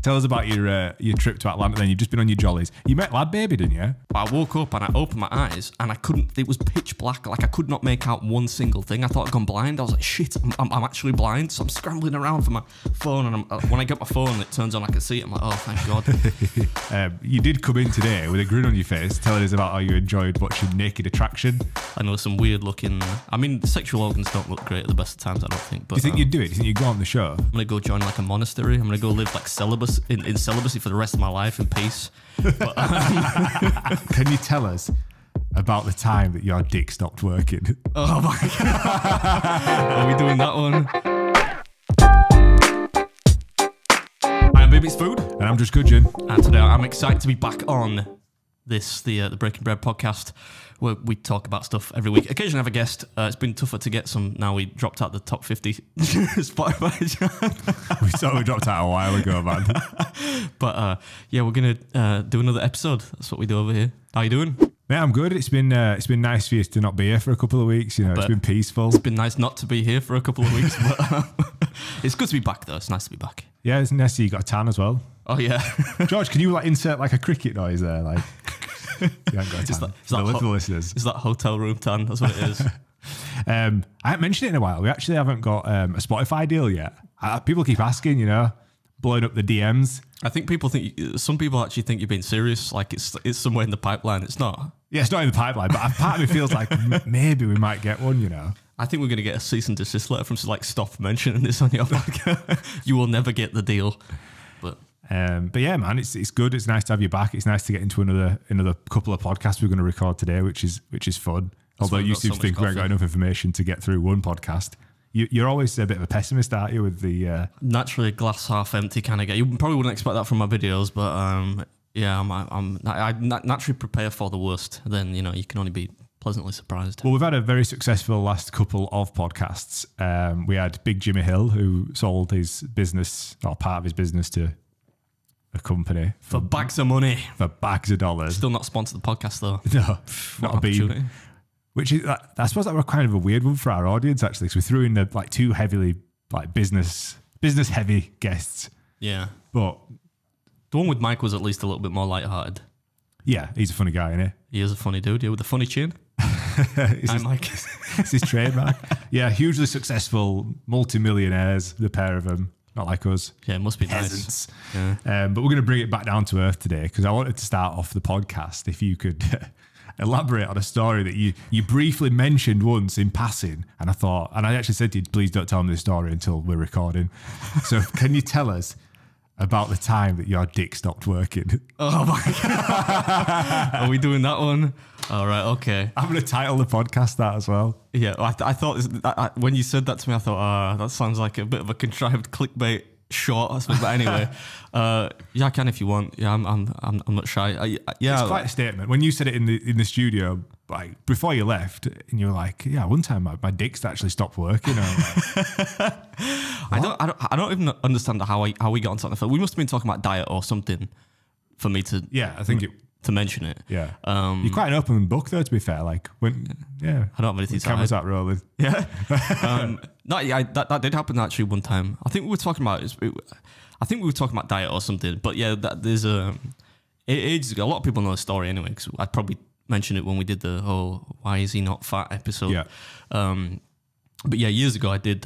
Tell us about your trip to Atlanta then. You've just been on your jollies. You met Lad Baby, didn't you? I woke up and I opened my eyes and I couldn't, it was pitch black. Like I could not make out one single thing. I thought I'd gone blind. I was like, shit, I'm actually blind. So I'm scrambling around for my phone. And when I get my phone, it turns on, I can see it. I'm like, oh, thank God. You did come in today with a grin on your face, telling us about how you enjoyed watching Naked Attraction. I know some weird looking, I mean, sexual organs don't look great at the best of times, I don't think. But, do you think you'd do it? Do you think you'd go on the show? I'm going to go join like a monastery. I'm going to go live like celibacy, in celibacy for the rest of my life in peace. But, can you tell us about the time that your dick stopped working? Oh my God. Are we doing that one? I'm BeardMeatsFood. And I'm just Gudgeon. And today I'm excited to be back on this, the Breaking Bread podcast, where we talk about stuff every week. Occasionally have a guest. It's been tougher to get some now. We dropped out the top 50 Spotify. We thought we dropped out a while ago, man. But yeah, we're gonna do another episode. That's what we do over here. How you doing? Yeah, I'm good. It's been nice for you to not be here for a couple of weeks. You know, it's been peaceful. It's been nice not to be here for a couple of weeks, but it's good to be back though. It's nice to be back. Yeah, it's nice to see you got a tan as well. Oh yeah. George, can you like insert like a cricket noise there? Like, you haven't got a tan. The listeners. Is that hotel room tan? That's what it is. I haven't mentioned it in a while. We actually haven't got a Spotify deal yet. People keep asking, you know, blowing up the DMs. I think some people actually think you're being serious. Like it's somewhere in the pipeline. It's not. Yeah, it's not in the pipeline, but part of me feels like maybe we might get one, you know. I think we're going to get a cease and desist letter from like, stop mentioning this on your podcast. You will never get the deal. But yeah, man, it's good. It's nice to have you back. It's nice to get into another couple of podcasts we're going to record today, which is fun. Although you seem to think we haven't got enough information to get through one podcast. You're always a bit of a pessimist, aren't you? With the naturally glass half empty kind of guy. You probably wouldn't expect that from my videos, but yeah, I naturally prepare for the worst. Then you know you can only be pleasantly surprised. Well, we've had a very successful last couple of podcasts. We had Big Jimmy Hill, who sold his business or part of his business to a company for bags of money, for bags of dollars. Still not sponsored the podcast though. No, not a bean. Which is, I suppose that were kind of a weird one for our audience actually, because we threw in the like two heavily like business heavy guests. Yeah, but the one with Mike was at least a little bit more lighthearted. Yeah, he's a funny guy, isn't he? He is a funny dude. Yeah, with a funny chin. I'm Mike. It's his trademark. Yeah, hugely successful multi-millionaires, the pair of them. Not like us. Yeah, it must be peasants. Nice. Yeah. But we're going to bring it back down to earth today because I wanted to start off the podcast if you could elaborate on a story that you briefly mentioned once in passing, and I actually said to you, please don't tell me the story until we're recording. So can you tell us about the time that your dick stopped working? Oh my God. Are we doing that one? All right, okay. I'm going to title the podcast that as well. Yeah, I thought when you said that to me, I thought, that sounds like a bit of a contrived clickbait short, I suppose. But anyway, yeah, I can if you want. Yeah, I'm not shy. Yeah, it's quite a statement. When you said it in the studio, like before you left, and you were like, "Yeah, one time my dick's actually stopped working." I don't even understand how we got onto that. We must have been talking about diet or something for me to. Yeah, I think to mention it. Yeah, you're quite an open book though. To be fair, like when I don't have anything. Cameras out rolling. Yeah. No, yeah, that did happen actually one time. I think we were talking about diet or something. But yeah, there's ages ago. A lot of people know the story anyway, because I'd probably mentioned it when we did the whole "Why is he not fat" episode. Yeah. But yeah, years ago I did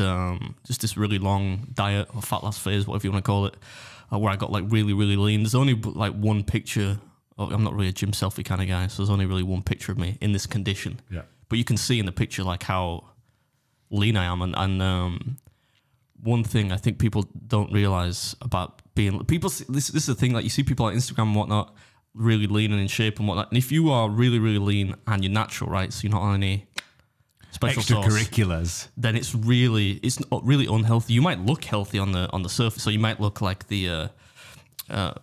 just this really long diet or fat loss phase, whatever you want to call it, where I got like really, really lean. There's only like one picture. I'm not really a gym selfie kind of guy, so there's only really one picture of me in this condition. Yeah. But you can see in the picture like how lean I am, and one thing I think people don't realize about being this is the thing, like you see people on Instagram and whatnot really lean and in shape and whatnot, and if you are really, really lean and you're natural, right, so you're not on any special extracurriculars sauce, then it's not really unhealthy. You might look healthy on the surface, so you might look like the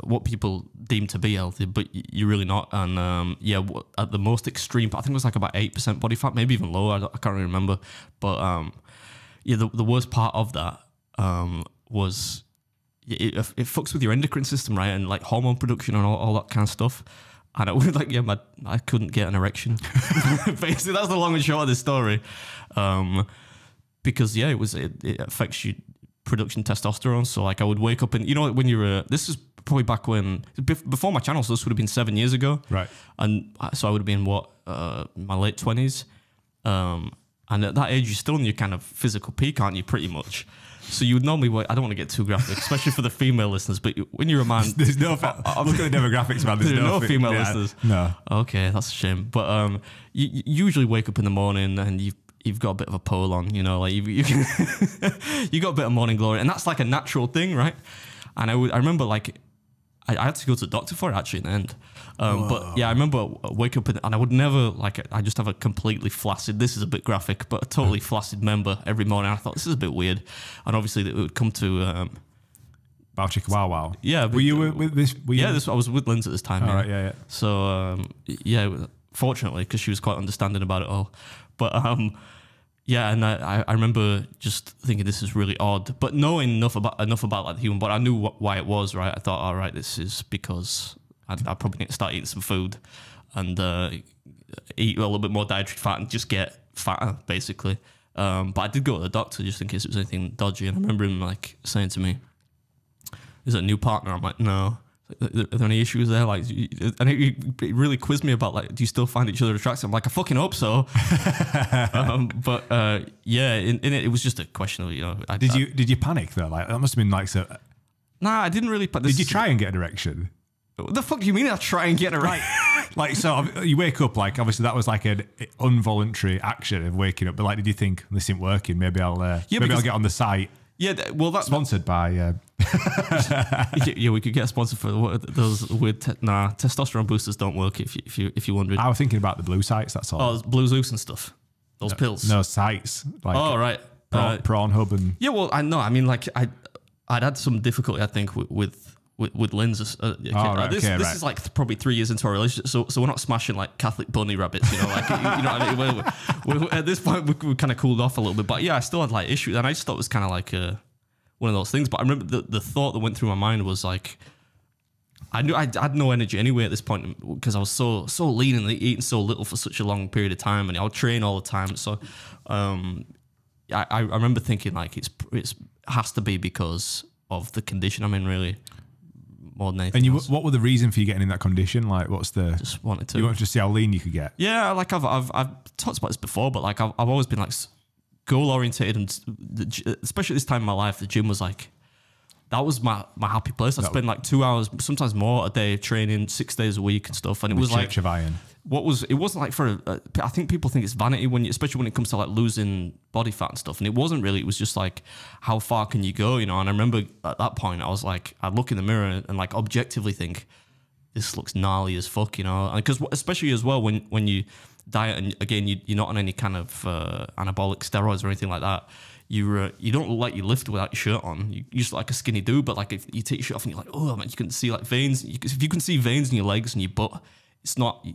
what people deem to be healthy, but you're really not. And yeah, at the most extreme, I think it was like about 8% body fat, maybe even lower. I can't really remember. But yeah, the worst part of that was it fucks with your endocrine system, right? And like hormone production and all that kind of stuff. And I was like, yeah, I couldn't get an erection. Basically, that's the long and short of this story. Because yeah, it affects you production testosterone. So like I would wake up and, you know, when you're, this is probably back when, before my channel, so this would have been 7 years ago. Right. And so I would have been my late 20s. And at that age, you're still in your kind of physical peak, aren't you, pretty much? So you would normally wait. I don't want to get too graphic, especially for the female listeners, but when you're a man... There's no... Look at the demographics, man. There's no female listeners. No. Okay, that's a shame. But you usually wake up in the morning and you've got a bit of a pole on, you know, like you got a bit of morning glory, and that's like a natural thing, right? And I remember like I had to go to the doctor for it actually in the end. But yeah, I remember waking up and I would never like, I just have a completely flaccid, this is a bit graphic, but a totally flaccid member every morning. I thought this is a bit weird. And obviously it would come to... Bow Chicka Wow Wow. Yeah. Were you with this? I was with Linz at this time. All right, yeah. So yeah, fortunately, because she was quite understanding about it all. But yeah, and I remember just thinking this is really odd, but knowing enough about like the human body, I knew why it was, right? I thought, all right, this is because I probably need to start eating some food and eat a little bit more dietary fat and just get fatter, basically. But I did go to the doctor just in case it was anything dodgy, and I remember him like saying to me, "Is it a new partner?" I'm like, "No." Are there any issues there? Like, and he really quizzed me about like, do you still find each other attractive? I'm like, I fucking hope so. But yeah, in it was just a question of, you know. Did you panic though? Like that must have been like so. Nah, I didn't really. Did you try and get an erection? What the fuck do you mean? I try and get an erection? Like so, you wake up like obviously that was like an involuntary action of waking up. But like, did you think this isn't working? Maybe I'll maybe I'll get on the site. Yeah, well, that's sponsored by. Yeah, we could get a sponsor for those weird. Testosterone boosters don't work. If you wondered, I was thinking about the blue sites. That's all. Oh, Blue Zeus and stuff. Those pills. No sites. Like right. Pornhub and. Yeah, well, I know. I mean, like I'd had some difficulty, I think, with Linz. This is like probably 3 years into our relationship, so we're not smashing like Catholic bunny rabbits, you know, like you know what I mean. We're, at this point, we kind of cooled off a little bit, but yeah, I still had like issues, and I just thought it was kind of like one of those things. But I remember the thought that went through my mind was like, I knew I had no energy anyway at this point because I was so lean and eating so little for such a long period of time, and I would train all the time. So I remember thinking like it's has to be because of the condition I'm in, really. More than anything. And what were the reason for you getting in that condition? Like, what's the? Just wanted to. You wanted to see how lean you could get. Yeah, like I've talked about this before, but like I've always been like goal orientated, and especially this time in my life, the gym was like that was my happy place. I spent like 2 hours, sometimes more a day, training 6 days a week and stuff. And it was like Church of Iron. It wasn't like for I think people think it's vanity especially when it comes to like losing body fat and stuff, and it wasn't really. It was just like, how far can you go, you know? And I remember at that point I was like, I'd look in the mirror and like objectively think, this looks gnarly as fuck, you know? And because especially as well when you diet, and again you're not on any kind of anabolic steroids or anything like that, you don't look like you lift without your shirt on. You just look like a skinny dude. But like if you take your shirt off and you're like, oh man, you can see like veins. If you can see veins in your legs and your butt, it's not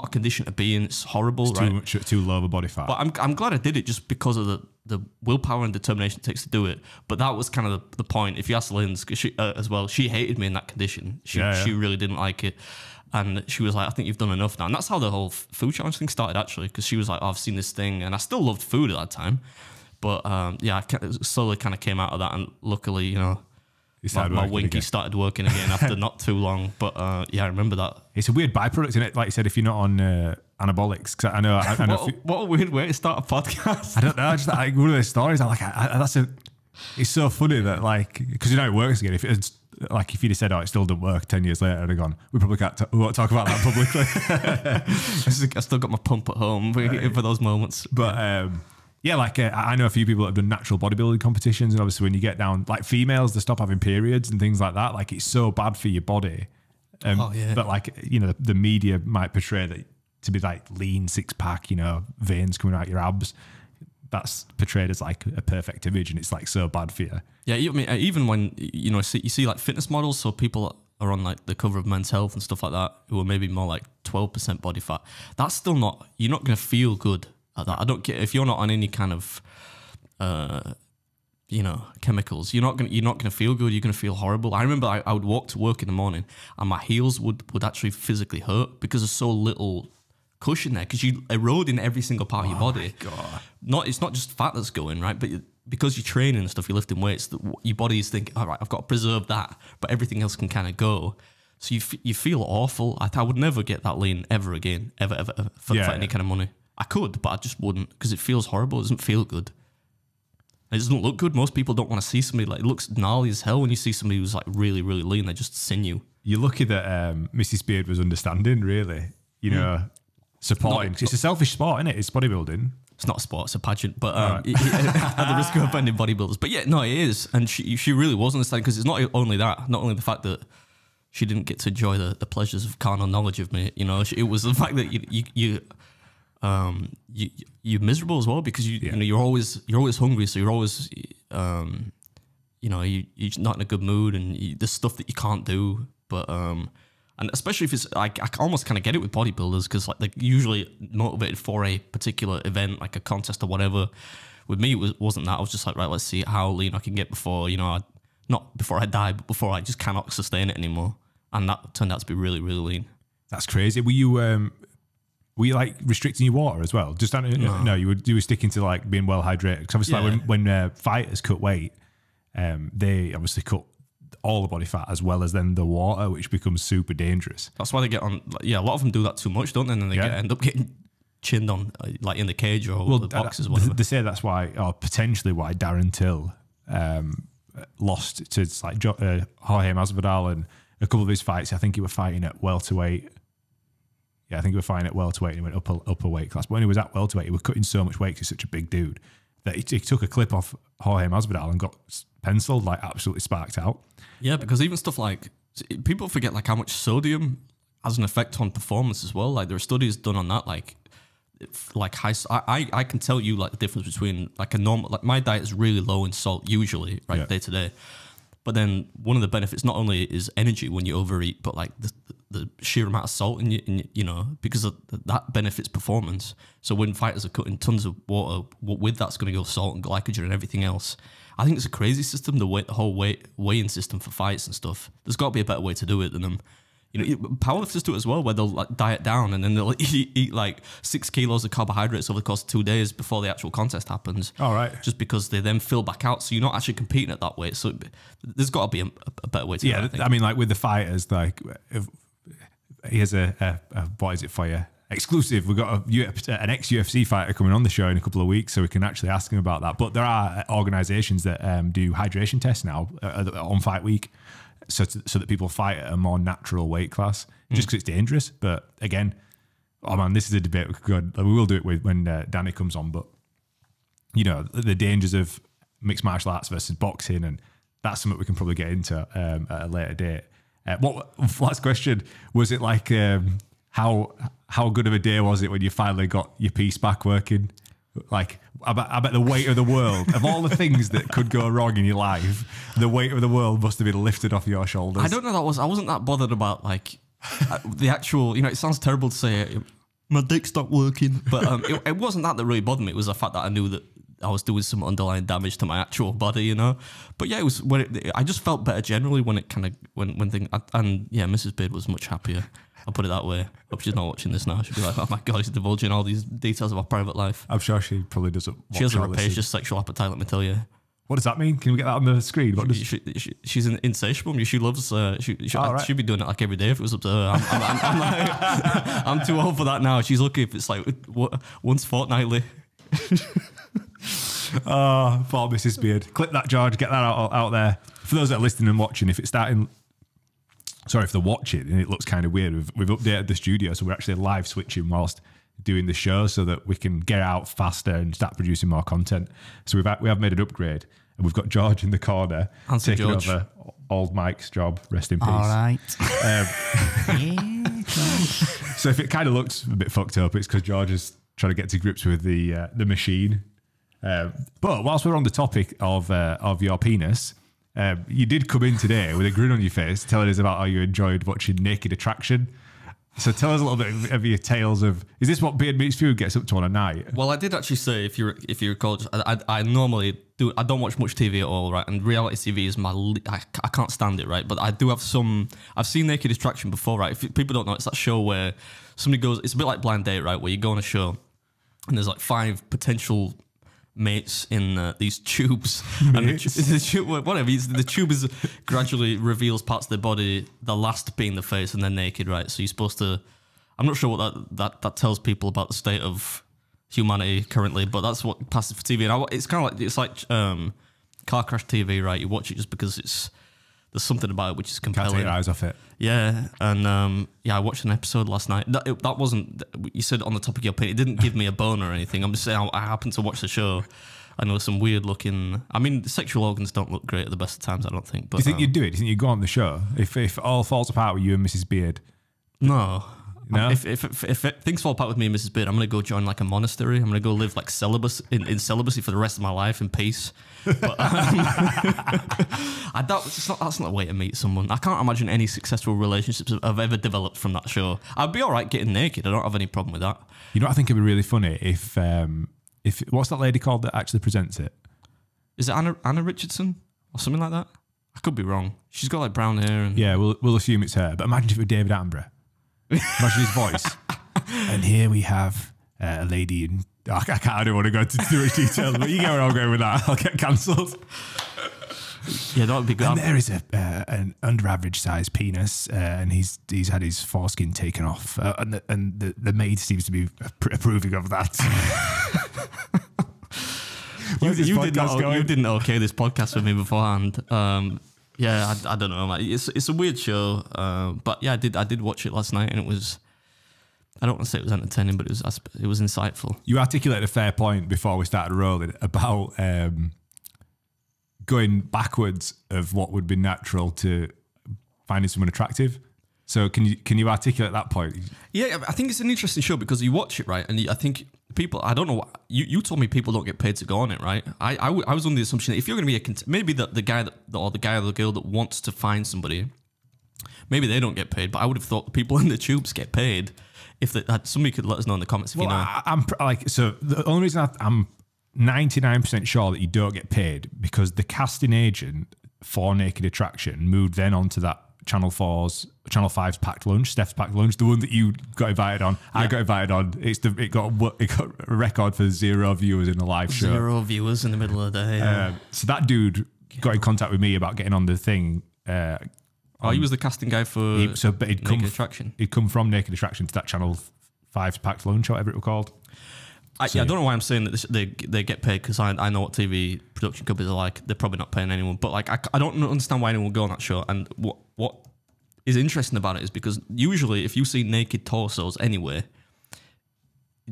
a condition to be in. It's horrible, it's right? Too low of a body fat. But I'm glad I did it just because of the willpower and determination it takes to do it. But that was kind of the point. If you ask Linz, cause she, as well, she hated me in that condition. She really didn't like it. And she was like, I think you've done enough now. And that's how the whole food challenge thing started, actually, because she was like, oh, I've seen this thing. And I still loved food at that time. But yeah, I slowly kind of came out of that. And luckily, you know, my winky started working again after not too long. But yeah, I remember that. It's a weird byproduct, isn't it? Like you said, if you're not on anabolics, because I know. What a weird way to start a podcast. I don't know. Just like one of those stories. I'm like, it's so funny that like, because you know it works again. If it's like if you'd have said, oh, it still doesn't work 10 years later, I'd have gone, we probably can't. We won't talk about that publicly. I still got my pump at home for those moments. But yeah, like I know a few people that have done natural bodybuilding competitions, and obviously when you get down, like females, they stop having periods and things like that. Like it's so bad for your body. But like, you know, the media might portray that to be like lean, 6-pack, you know, veins coming out your abs. That's portrayed as like a perfect image, and it's like so bad for you. Yeah, I mean, even when you know you see like fitness models, so people are on like the cover of Men's Health and stuff like that, who are maybe more like 12% body fat. That's still not. You're not going to feel good at that. I don't care if you're not on any kind of, you know, chemicals. You're not gonna feel good. You're gonna feel horrible. I remember I would walk to work in the morning, and my heels would actually physically hurt because there's so little cushion there, because you erode in every single part of your body. God. It's not just fat that's going, right, but because you're training and stuff, you're lifting weights, your body's thinking, all right, I've got to preserve that, but everything else can kind of go. So you feel awful. I would never get that lean ever again, ever for any kind of money. I could, but I just wouldn't, because it feels horrible. It doesn't feel good. It doesn't look good. Most people don't want to see somebody like, it looks gnarly as hell when you see somebody who's like really, really lean. They're just sinew. You're lucky that Mrs. Beard was understanding, really. You know, supporting. It's a selfish sport, isn't it? It's bodybuilding. It's not a sport, it's a pageant. But at the risk of offending bodybuilders. But yeah, no, it is. And she really was understanding, because it's not only that, not only the fact that she didn't get to enjoy the pleasures of carnal knowledge of me, you know, it was the fact that you're miserable as well, because you know, you're always hungry, so you're always you know, you're not in a good mood, and there's stuff that you can't do. But and especially if it's like, I almost kind of get it with bodybuilders, because like they're usually motivated for a particular event, like a contest or whatever. With me, it wasn't that. I was just like, right, let's see how lean I can get before, you know, not before I die, but before I just cannot sustain it anymore. And that turned out to be really, really lean. That's crazy. Were you like restricting your water as well? Just no, you were sticking to like being well hydrated, because obviously like when fighters cut weight, they obviously cut all the body fat as well as then the water, which becomes super dangerous. That's why they get on. Yeah, a lot of them do that too much, don't they? And then they end up getting chinned on, like in the cage or the boxes. Whatever. They say that's why, or potentially why, Darren Till lost to like Jorge Masvidal, and a couple of his fights. I think he was fighting at welterweight. Yeah, I think he was fighting at welterweight, and he went upper weight class. But when he was at welterweight, he was cutting so much weight because he's such a big dude that he took a clip off Jorge Masvidal and got penciled, like absolutely sparked out. Yeah, because even stuff like, people forget like how much sodium has an effect on performance as well. Like there are studies done on that. Like high, I can tell you like the difference between like a normal, like my diet is really low in salt usually, right, day to day. But then one of the benefits not only is energy when you overeat, but like the sheer amount of salt in you know, because that benefits performance. So when fighters are cutting tons of water, with that's going to go salt and glycogen and everything else. I think it's a crazy system, the whole weighing system for fights and stuff. There's got to be a better way to do it than them. You know, powerlifters do it as well, where they'll like diet down and then they'll eat like 6 kilos of carbohydrates over the course of 2 days before the actual contest happens. All right. Just because they then fill back out, so you're not actually competing at that weight. So there's got to be a better way to do it. I mean, like with the fighters, like here's a what is it for you? Exclusive. We've got an ex-UFC fighter coming on the show in a couple of weeks, so we can actually ask him about that. But there are organisations that do hydration tests now on fight week, so that people fight at a more natural weight class, just because it's dangerous. But again, oh man, this is a debate we could go. We will do it when Danny comes on. But you know, the dangers of mixed martial arts versus boxing, and that's something we can probably get into at a later date. Last question, was it like how good of a day was it when you finally got your piece back working? Like, I bet the weight of the world, of all the things that could go wrong in your life, the weight of the world must have been lifted off your shoulders. I don't know, I wasn't that bothered about like the actual, you know, it sounds terrible to say my dick stopped working, but it wasn't that really bothered me. It was the fact that I knew that I was doing some underlying damage to my actual body, you know. But yeah, it was I just felt better generally when it kind of when things, and yeah, Mrs. Beard was much happier. I'll put it that way. Hope she's not watching this now. She'll be like, oh my God, he's divulging all these details of our private life. I'm sure she probably doesn't watch. She has a rapacious sexual appetite, let me tell you. What does that mean? Can we get that on the screen? What she's an insatiable. She loves, she'd be doing it like every day if it was up to her. I'm too old for that now. She's lucky if it's like once fortnightly. Oh, poor Mrs. Beard. Clip that, George. Get that out there. For those that are listening and watching, if it's starting... Sorry if they're watching and it looks kind of weird. We've updated the studio, so we're actually live switching whilst doing the show so that we can get out faster and start producing more content. So we have made an upgrade, and we've got George in the corner taking over old Mike's job. Rest in peace. All right. So if it kind of looks a bit fucked up, it's because George is trying to get to grips with the machine. But whilst we're on the topic of your penis. You did come in today with a grin on your face telling us about how you enjoyed watching Naked Attraction. So tell us a little bit of your tales of, is this what Beard Meats Food gets up to on a night? Well, I did actually say, if you recall, I normally do, I don't watch much TV at all, right? And reality TV is I can't stand it, right? But I do have I've seen Naked Attraction before, right? If people don't know, it's that show where somebody goes, it's a bit like Blind Date, right? Where you go on a show and there's like 5 potential mates in these tubes. And the tube is gradually reveals parts of their body, the last being the face, and they're naked, right? So you're supposed to... I'm not sure what that tells people about the state of humanity currently, but that's what passes for TV. And it's kind of like car crash TV, right? You watch it just because there's something about it which is compelling. Can't take your eyes off it. Yeah, and I watched an episode last night. That wasn't... You said on the topic of your opinion, it didn't give me a boner or anything. I'm just saying I happened to watch the show. I know some weird looking... I mean, the sexual organs don't look great at the best of times, I don't think. But, do you think you'd do it? Do you think you'd go on the show? If it all falls apart with you and Mrs. Beard? No. No? If things fall apart with me and Mrs. Beard, I'm going to go join like a monastery. I'm going to go live like in celibacy for the rest of my life in peace. But that's not the way to meet someone. I can't imagine any successful relationships have ever developed from that show. I'd be all right getting naked. I don't have any problem with that. You know what I think it'd be really funny if what's that lady called that actually presents it? Is it Anna Richardson or something like that? I could be wrong. She's got like brown hair. And yeah, we'll assume it's her. But imagine if it were David Attenborough. Imagine his voice. And here we have a lady in... I don't want to go into too much detail, but you get where I'm going with that. I'll get cancelled. Yeah, that would be good. And there is an under-average sized penis, and he's had his foreskin taken off, and the maid seems to be approving of that. You didn't okay this podcast with me beforehand. Yeah, I don't know. It's a weird show, but yeah, I did watch it last night, and it was... I don't want to say it was entertaining, but it was insightful. You articulated a fair point before we started rolling about going backwards of what would be natural to finding someone attractive. So can you articulate that point? Yeah, I think it's an interesting show because you watch it, right, and I think people... I don't know. You told me people don't get paid to go on it, right? I was under the assumption that if you're going to be maybe the guy or the girl that wants to find somebody, maybe they don't get paid. But I would have thought the people in the tubes get paid. If somebody could let us know in the comments if you know. So the only reason I'm 99% sure that you don't get paid because the casting agent for Naked Attraction moved then onto that Channel 5's Packed Lunch, Steph's Packed Lunch, the one that you got invited on. Yeah. I got invited on. It got a record for 0 viewers in the live show. 0 viewers in the middle of the day. Yeah. So that dude got in contact with me about getting on the thing. He was the casting guy for Naked Attraction. He'd come from Naked Attraction to that Channel 5's Packed Lunch, or whatever it was called. I don't know why I'm saying that they get paid because I know what TV production companies are like. They're probably not paying anyone, but like I don't understand why anyone would go on that show. And what is interesting about it is because usually if you see naked torsos anywhere,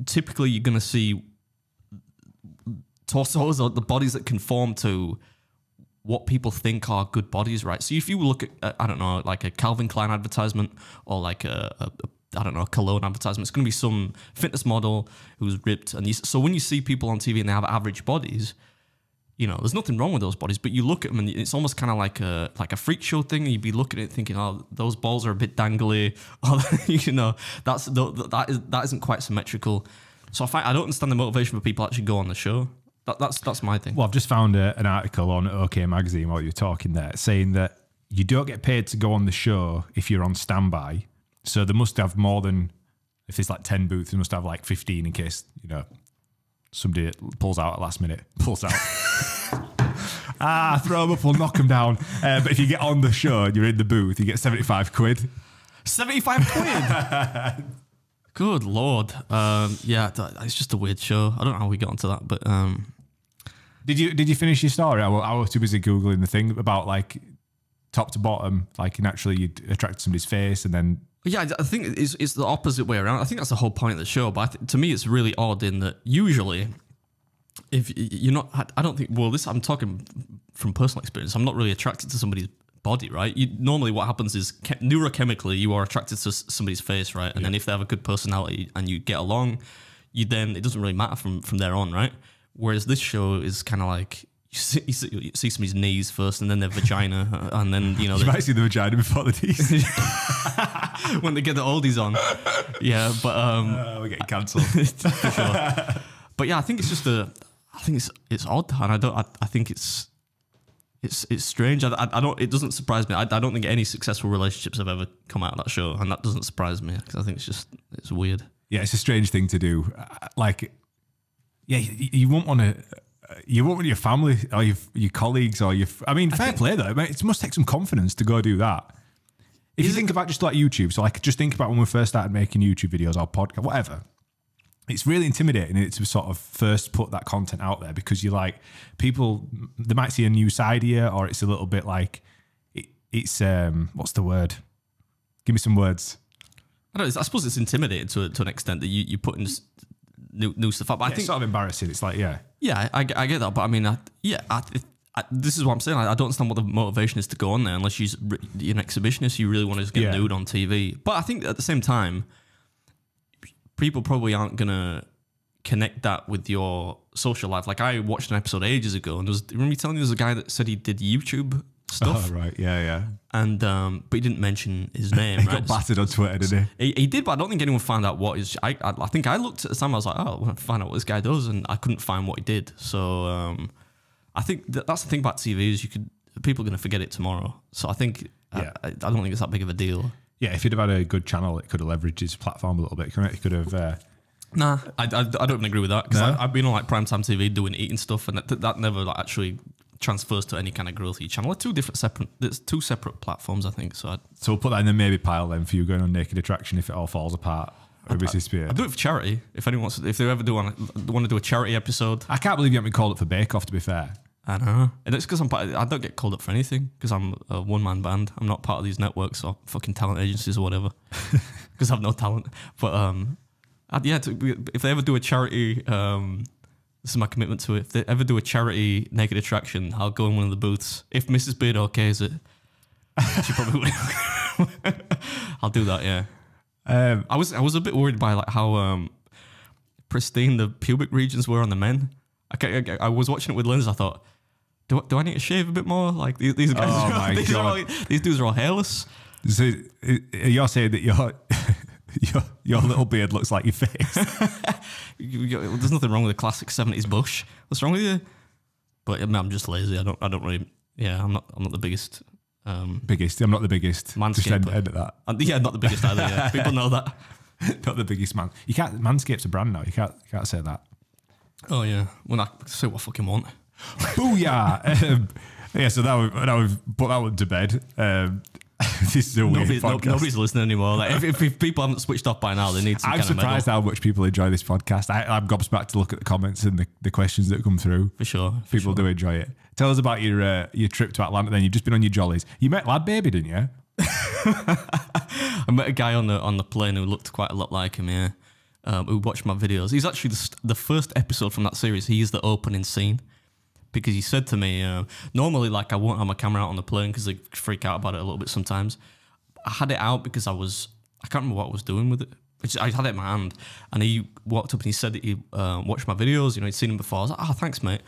typically you're going to see torsos or the bodies that conform to what people think are good bodies, right? So if you look at, I don't know, like a Calvin Klein advertisement or like a cologne advertisement, it's going to be some fitness model who's ripped. And so when you see people on TV and they have average bodies, you know, there's nothing wrong with those bodies, but you look at them and it's almost kind of like a freak show thing. And you'd be looking at it thinking, oh, those balls are a bit dangly. Or, you know, that isn't quite symmetrical. So I don't understand the motivation for people to actually go on the show. That's my thing. Well, I've just found an article on OK Magazine while you're talking there saying that you don't get paid to go on the show if you're on standby. So they must have more than, if there's like 10 booths, they must have like 15 in case, you know, somebody pulls out at last minute, pulls out. Throw them up, we'll knock them down. But if you get on the show and you're in the booth, you get 75 quid. 75 quid? Good Lord. Yeah, it's just a weird show. I don't know how we got onto that, but... Did you finish your story? I was too busy Googling the thing about like top to bottom, like naturally you attract somebody's face and then... Yeah, I think it's the opposite way around. I think that's the whole point of the show. But to me, it's really odd in that usually, if you're not, I don't think. Well, I'm talking from personal experience. I'm not really attracted to somebody's body, right? Normally, what happens is neurochemically, you are attracted to somebody's face, right? And then if they have a good personality and you get along, then it doesn't really matter from there on, right? Whereas this show is kind of like. You see somebody's knees first, and then their vagina, and then you might see the vagina before the knees when they get the oldies on. Yeah, but we're getting cancelled for sure. But yeah, I think it's just I think it's odd, and I think it's strange. I don't. It doesn't surprise me. I don't think any successful relationships have ever come out of that show, and that doesn't surprise me because I think it's weird. Yeah, it's a strange thing to do. Like, yeah, you won't want to. you won't want your family or your colleagues or I mean, fair play though. It must take some confidence to go do that. If you think about just like YouTube, so like just think about when we first started making YouTube videos or podcast, whatever. It's really intimidating to sort of first put that content out there because you're like, people, they might see a new side here, or it's a little bit like, it's, what's the word? Give me some words. I suppose it's intimidating to an extent that you put in new stuff up. But I think it's sort of embarrassing. It's like, yeah. Yeah, I get that. But I mean, this is what I'm saying. I don't understand what the motivation is to go on there unless you're an exhibitionist. You really want to just get nude on TV. But I think at the same time, people probably aren't going to connect that with your social life. Like I watched an episode ages ago and remember me telling you there's a guy that said he did YouTube stuff? Oh, right. Yeah. And, but he didn't mention his name, He got battered on Twitter, didn't he? He did, but I don't think anyone found out what his, I think I looked at the time, I was like, oh, I want to find out what this guy does. And I couldn't find what he did. So, I think that's the thing about TV is people are going to forget it tomorrow. So I think, I don't think it's that big of a deal. Yeah, if he'd have had a good channel, it could have leveraged his platform a little bit. It could have. Nah, I don't agree with that because I've been on like primetime TV doing eating stuff, and that never like actually transfers to any kind of growth of your channel. There's two separate platforms, I think. So we'll put that in the maybe pile then for you going on Naked Attraction if it all falls apart. I do it for charity. If anyone wants, if they ever want to do a charity episode, I can't believe you haven't been called up for Bake Off. To be fair. I know, and it's because I don't get called up for anything because I'm a one-man band. I'm not part of these networks or fucking talent agencies or whatever because I have no talent. But if they ever do a charity, this is my commitment to it. If they ever do a charity Naked Attraction, I'll go in one of the booths. If Mrs. Beard okays it, she probably will. I'll do that. Yeah. I was a bit worried by like how pristine the pubic regions were on the men. I was watching it with Linz. I thought, do I need to shave a bit more? Like these guys, oh my God. These dudes are all hairless. So you're saying that your little beard looks like your face? There's nothing wrong with a classic 70s bush. What's wrong with you? But I mean, I'm just lazy. I don't really. Yeah, I'm not the biggest. Biggest. I'm not the biggest. Manscaper. Just end at that. Yeah, not the biggest either. Yeah. People know that. Not the biggest man. You can't. Manscaped's a brand now. You can't say that. Oh yeah. When I say what I fucking want. Booyah! Yeah. So that we've put that one to bed. This is a weird podcast. Nobody's listening anymore. Like if people haven't switched off by now, they need some. I'm surprised how much people enjoy this podcast. I'm gobsmacked to look at the comments and the questions that come through. For sure. People do enjoy it. Tell us about your trip to Atlanta. Then you've just been on your jollies. You met Lad Baby, didn't you? I met a guy on the plane who looked quite a lot like him. Yeah. Who watched my videos. He's actually the first episode from that series. He is the opening scene because he said to me, normally like I won't have my camera out on the plane because they freak out about it a little bit sometimes. I had it out because I can't remember what I was doing with it. I had it in my hand and he walked up and he said that he watched my videos. You know, he'd seen them before. I was like, oh, thanks, mate.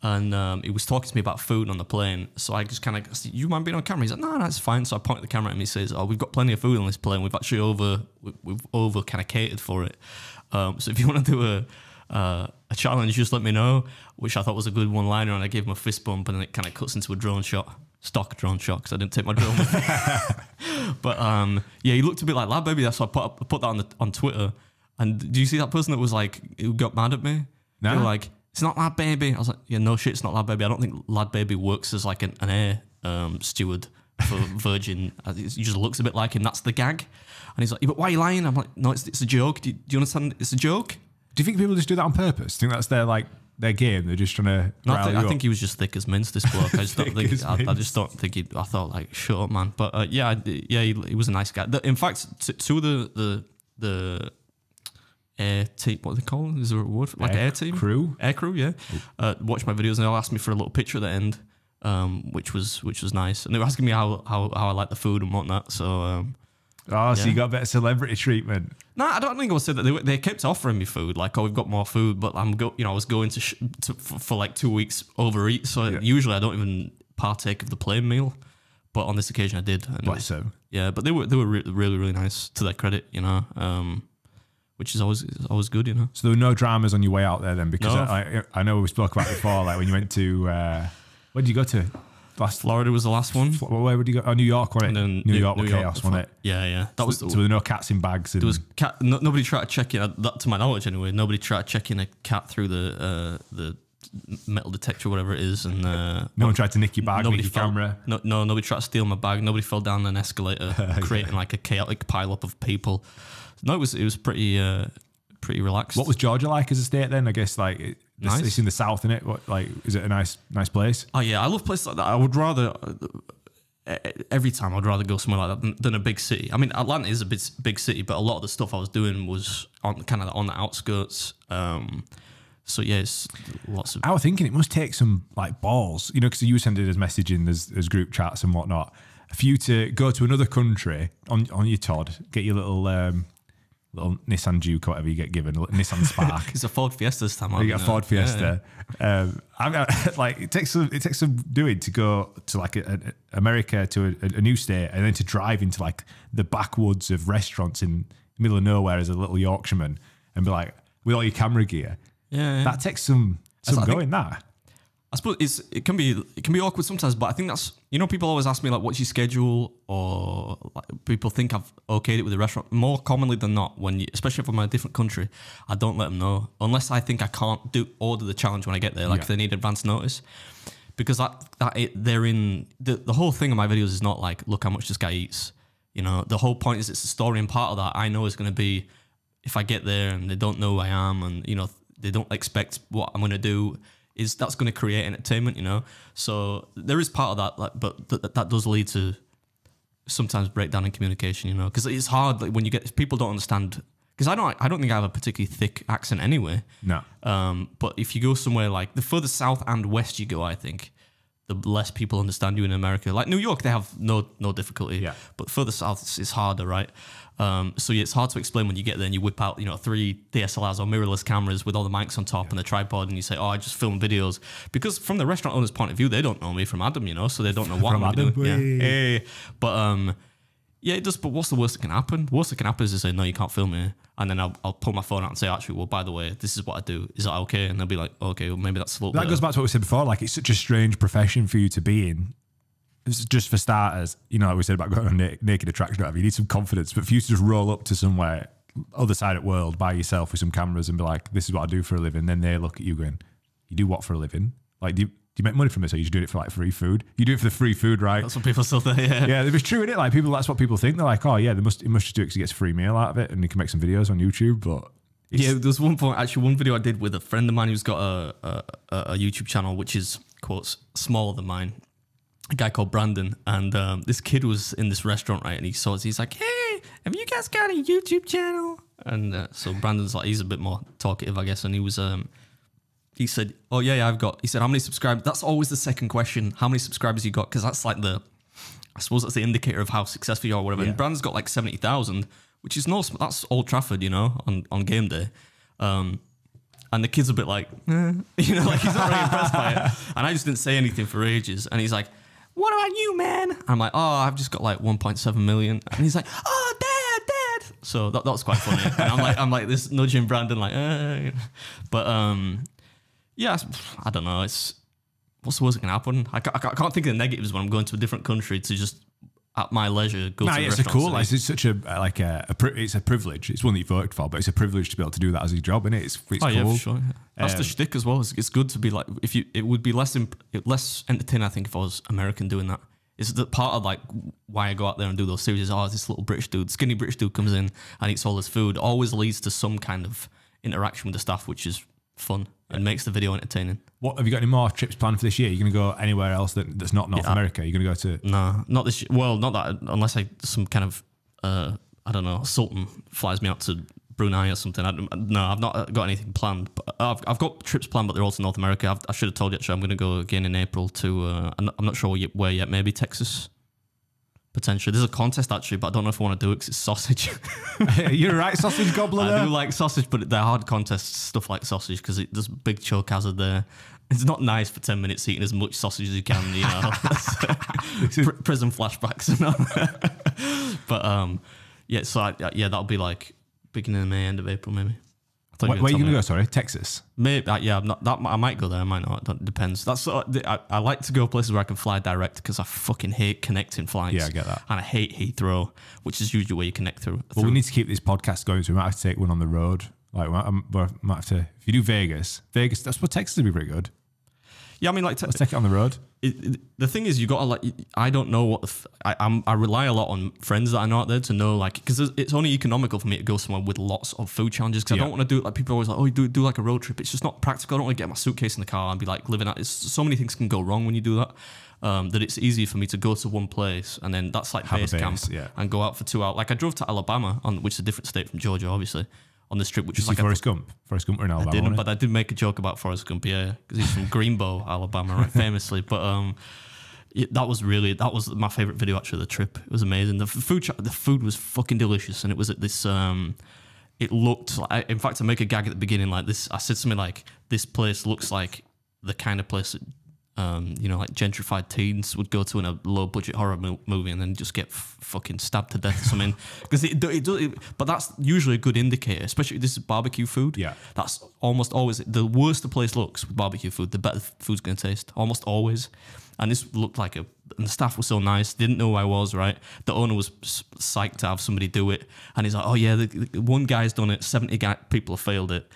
And he was talking to me about food on the plane. So I just kind of said, you mind being on camera? He's like, no, it's fine. So I pointed the camera at him. He says, oh, we've got plenty of food on this plane. We've actually we've over kind of catered for it. So if you want to do a challenge, just let me know, which I thought was a good one-liner. And I gave him a fist bump and then it kind of cuts into a drone shot, stock drone shot, because I didn't take my drone with me. But yeah, he looked a bit like Lad Baby. So I put that on Twitter. And do you see that person that was like, who got mad at me? No. They were like, it's not Lad Baby. I was like, yeah, no shit, it's not Lad Baby. I don't think Lad Baby works as like an air steward for Virgin. He just looks a bit like him. That's the gag. And he's like, yeah, but why are you lying? I'm like, no, it's a joke. Do you understand? It's a joke. Do you think people just do that on purpose? Do you think that's their game? They're just trying to. No, I think he was just thick as mince. This bloke. I just don't think. I just don't think he. I thought like, shut up, man. But yeah, he was a nice guy. In fact, two of the air team, what do they call them? Is there a word for like air team? Air crew, yeah. Watch my videos and they'll ask me for a little picture at the end, which was nice. And they were asking me how I like the food and whatnot. So so you got a bit of celebrity treatment. No, I don't think I said that. They kept offering me food, like, oh, we've got more food, but I was going for like 2 weeks overeat. So usually I don't even partake of the plain meal, but on this occasion I did. Bless them. Yeah, but they were really really nice, to their credit, you know. Which is always good, you know. So there were no dramas on your way out there then? Because no. I know we spoke about it before, like when you went to, where did you go to? Florida was the last one. Where would you go? Oh, New York, wasn't it? New York was chaos, wasn't it? Yeah. So there were no cats in bags? There was nobody tried to check in, to my knowledge anyway, nobody tried to check in a cat through the metal detector, whatever it is, and no one tried to nick your bag, nick your camera. No, nobody tried to steal my bag. Nobody fell down an escalator, creating like a chaotic pileup of people. No, it was pretty relaxed. What was Georgia like as a state then? I guess like Nice. it's in the south, isn't it? What, like, is it a nice place? Oh yeah, I love places like that. I would rather every time I'd rather go somewhere like that than a big city. I mean, Atlanta is a big city, but a lot of the stuff I was doing was on the outskirts. So yeah, it's lots of. I was thinking it must take some like balls, you know, because you send it as messaging, as group chats and whatnot. For you to go to another country on your Todd, get your little Nissan Juke or whatever you get given, Nissan Spark. It's a Ford Fiesta this time. You get a Ford Fiesta. Yeah. I've got, like it takes some doing to go to like America to a new state and then to drive into like the backwoods of restaurants in the middle of nowhere as a little Yorkshireman and be like with all your camera gear. Yeah. That takes some going. I suppose it can be awkward sometimes, but I think that's, you know, people always ask me like, what's your schedule, or like, people think I've okayed it with the restaurant. More commonly than not, especially if I'm in a different country, I don't let them know unless I think I can't order the challenge when I get there, like if they need advance notice, because they're in the whole thing of my videos is not like, look how much this guy eats. You know, the whole point is it's a story, and part of that I know is going to be if I get there and they don't know who I am, and you know they don't expect what I'm going to do. That's going to create entertainment, you know. So there is part of that, like, but that does lead to sometimes breakdown in communication, you know, because it's hard like, when you get people don't understand. Because I don't think I have a particularly thick accent anyway. No. But if you go somewhere like the further south and west you go, I think the less people understand you in America. Like New York, they have no difficulty. Yeah. But further south, it's harder, right? So yeah, it's hard to explain when you get there and you whip out, you know, 3 DSLRs or mirrorless cameras with all the mics on top and the tripod, and you say, "Oh, I just film videos." Because from the restaurant owner's point of view, they don't know me from Adam, you know, so they don't know what I'm doing. Yeah. Hey. But yeah, it does. But what's the worst that can happen? Worst that can happen is they say, "No, you can't film me," and then I'll pull my phone out and say, "Actually, well, by the way, this is what I do. Is that okay?" And they'll be like, "Okay, well, maybe that's a little." That goes back to what we said before. Like, it's such a strange profession for you to be in. It's just for starters, you know, like we said about going on naked attraction, whatever, you need some confidence. But for you to just roll up to somewhere, other side of the world, by yourself with some cameras and be like, "This is what I do for a living," then they look at you going, "You do what for a living? Like, do you make money from this, or you just doing it for like free food? You do it for the free food, right?" That's what people still think. Yeah, yeah, it's true, isn't it? Like that's what people think. They're like, "Oh yeah, he must just do it because he gets a free meal out of it, and he can make some videos on YouTube." But yeah, there's one video I did with a friend of mine who's got a YouTube channel which is quotes smaller than mine. A guy called Brandon, and this kid was in this restaurant, right? And he saw us. He's like, "Hey, have you guys got a YouTube channel?" And so Brandon's like, he's a bit more talkative, I guess. And he was, he said, "Oh yeah, I've got." He said, "How many subscribers?" That's always the second question. How many subscribers you got? Because that's like I suppose that's the indicator of how successful you are, or whatever. Yeah. And Brandon's got like 70,000, which is that's Old Trafford, you know, on game day. And the kid's a bit like, you know, like he's not really impressed by it. And I just didn't say anything for ages. And he's like, "What about you, man?" I'm like, "Oh, I've just got like 1.7 million." And he's like, "Oh, dad. So that was quite funny. And I'm like this nudging Brandon, like, but yeah, I don't know. It's what's the worst that can happen? I can't think of the negatives when I'm going to a different country to just at my leisure go to a it's restaurant. Cool. Like, it's such it's a privilege. It's one that you've worked for, but it's a privilege to be able to do that as your job, isn't it? It's cool. Yeah, for sure. That's the shtick as well. It's good to be like, it would be less entertaining, I think, if I was American doing that. It's the part of like why I go out there and do those series is, this little British dude, skinny British dude comes in and eats all this food, always leads to some kind of interaction with the staff, which is fun and makes the video entertaining. What have you got any more trips planned for this year? You're going to go anywhere else that's not North America? You're going to go to... No, not this year. Well, not that, unless some kind of, I don't know, sultan flies me out to Brunei or something. No, I've not got anything planned. But I've got trips planned, but they're all to North America. I should have told you, actually, I'm going to go again in April to, I'm not sure where yet, maybe Texas. Potentially. There's a contest, actually, but I don't know if I want to do it because it's sausage. You're right, sausage gobbler. I do like sausage, but they're hard contests, stuff like sausage, because there's big choke hazard there. It's not nice for 10 minutes eating as much sausage as you can, you know. Prison flashbacks and all. But yeah, so that'll be like beginning of May, end of April, maybe. Where are you going to go? Sorry, Texas. Maybe, yeah. I'm not. I might go there. I might not. That depends. That's. I like to go places where I can fly direct because I fucking hate connecting flights. Yeah, I get that. And I hate Heathrow, which is usually where you connect through. Well, we need to keep this podcast going, so we might have to take one on the road. Like, we might have to. If you do Vegas, that's what Texas would be pretty good. Yeah, I mean, like, let's take it on the road. The thing is, you got to like. I don't know what I rely a lot on friends that I know out there to know, like, because it's only economical for me to go somewhere with lots of food challenges. Because I don't want to do it like people are always like, oh, you do like a road trip. It's just not practical. I don't want to get my suitcase in the car and be like living out. So many things can go wrong when you do that. That it's easy for me to go to one place and then that's like base camp and go out for 2 hours. Like I drove to Alabama, which is a different state from Georgia, obviously, on this trip, which is like Forrest Gump. Forrest Gump were in Alabama. I didn't, but I did make a joke about Forrest Gump, yeah, because he's from Greenbow, Alabama, right, famously. But that was my favorite video actually of the trip. It was amazing. The food was fucking delicious, and it was at this. It looked like, in fact, I make a gag at the beginning like this. I said something like, "This place looks like the kind of place that." Like gentrified teens would go to in a low budget horror movie and then just get fucking stabbed to death or something. Because but that's usually a good indicator, especially if this is barbecue food. Yeah. That's almost always, the worse the place looks with barbecue food, the better the food's going to taste. Almost always. And this looked like and the staff was so nice, didn't know who I was, right? The owner was psyched to have somebody do it. And he's like, oh yeah, the one guy's done it, 70 people have failed it.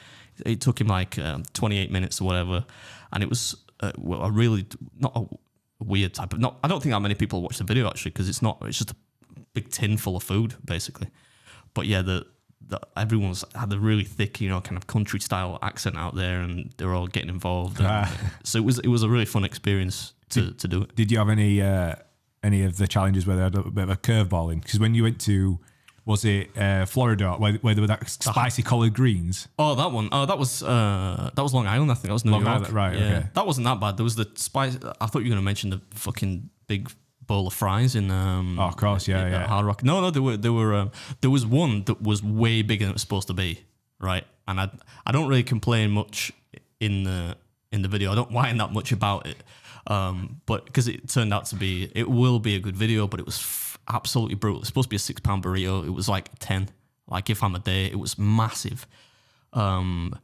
It took him like 28 minutes or whatever. And it was, a really not a weird type of I don't think that many people watch the video actually, because it's just a big tin full of food basically. But yeah, everyone's had a really thick, kind of country style accent out there, and they're all getting involved. So it was a really fun experience to do it. Did you have any of the challenges where they had a bit of a curveball in? Because when you went to, was it Florida, where there were that spicy collard greens? Oh, that one. Oh, that was Long Island, I think. That was New York. Island, right, yeah. Okay. That wasn't that bad. There was the spice. I thought you were going to mention the fucking big bowl of fries in. Oh, of course, yeah. Hard Rock. No, there was one that was way bigger than it was supposed to be, right? And I don't really complain much in the video. I don't whine that much about it, but because it turned out to be, it will be a good video, but it was absolutely brutal. It's supposed to be a £6 burrito. It was like 10. Like if I'm a day, it was massive. And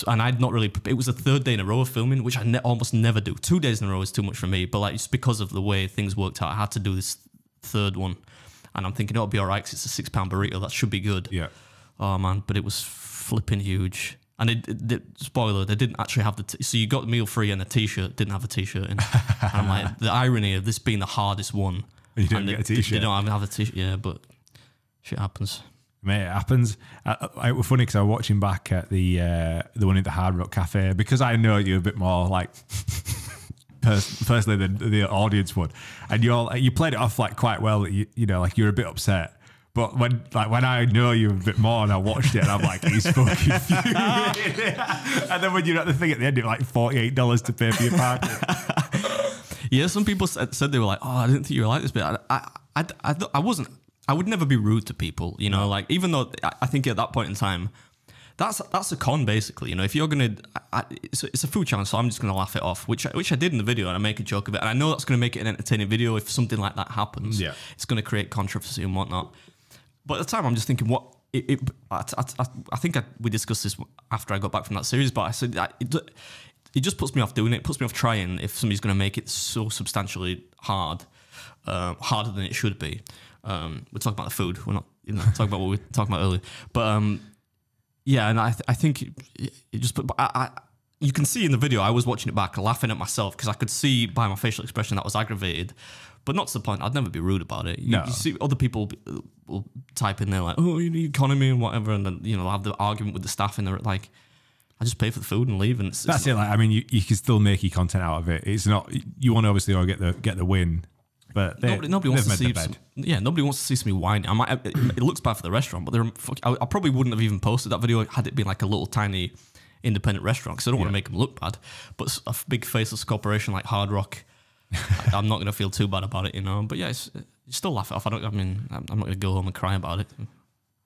I'd not really. It was the third day in a row of filming, which I almost never do. 2 days in a row is too much for me. But like, it's because of the way things worked out, I had to do this third one, and I'm thinking it'll be all right because it's a £6 burrito. That should be good. Yeah. Oh man, but it was flipping huge. And spoiler, they didn't actually have so you got meal free and a t-shirt, didn't have a t-shirt in. And I'm like, the irony of this being the hardest one. You didn't get a t-shirt. They don't have a t-shirt, yeah, but shit happens. Mate, it happens. It was funny because I was watching back at the one at the Hard Rock Cafe, because I know you a bit more like personally than the audience would, and you played it off like quite well. Like you're a bit upset. But when I know you a bit more and I watched it and I'm like, he's fucking fuming. And then when you're at the thing at the end, it's like $48 to pay for your parking. Yeah, some people said they were like, oh, I didn't think you were like this, but I wasn't. I would never be rude to people, like, even though I think at that point in time, that's a con basically. If you're gonna, it's a food challenge, so I'm just gonna laugh it off, which I did in the video, and I make a joke of it, and I know that's gonna make it an entertaining video. If something like that happens, yeah, it's gonna create controversy and whatnot. But at the time, I'm just thinking, I think we discussed this after I got back from that series, but I said it just puts me off doing it. It puts me off trying if somebody's going to make it so substantially hard, harder than it should be. We're talking about the food. We're not talking about what we were talking about earlier. But yeah, and I think it just. You can see in the video, I was watching it back, laughing at myself because I could see by my facial expression that I was aggravated, but not to the point. I'd never be rude about it. You see other people will type in there like, "Oh, you need economy and whatever," and then they'll have the argument with the staff, and they're like, I just pay for the food and leave, and that's it. Like, I mean, you can still make your content out of it. It's not, you want to obviously get the win, but nobody wants to see. Nobody wants to see somebody whining. It looks bad for the restaurant, but I probably wouldn't have even posted that video had it been like a little tiny independent restaurant, because I don't want to make them look bad. But a big faceless corporation like Hard Rock, I'm not going to feel too bad about it, But yeah, you still laugh it off. I'm not going to go home and cry about it.